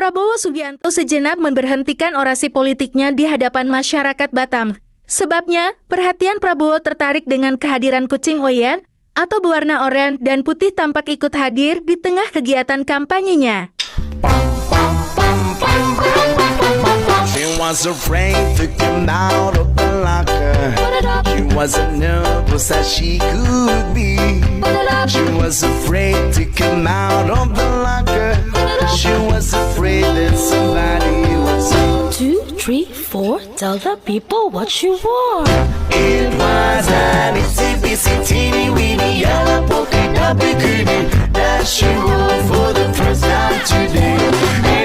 Prabowo Subianto sejenak memberhentikan orasi politiknya di hadapan masyarakat Batam. Sebabnya, perhatian Prabowo tertarik dengan kehadiran kucing Oyen atau berwarna oranye dan putih tampak ikut hadir di tengah kegiatan kampanyenya. She was afraid to come out of the locker. She wasn't nervous as she could be. She was afraid to come out of the locker. She was afraid that somebody would say 2, 3, 4, tell the people what you wore. it was an itsy-bitsy teeny-weeny yellow polka dot bikini that she wore for the first time today.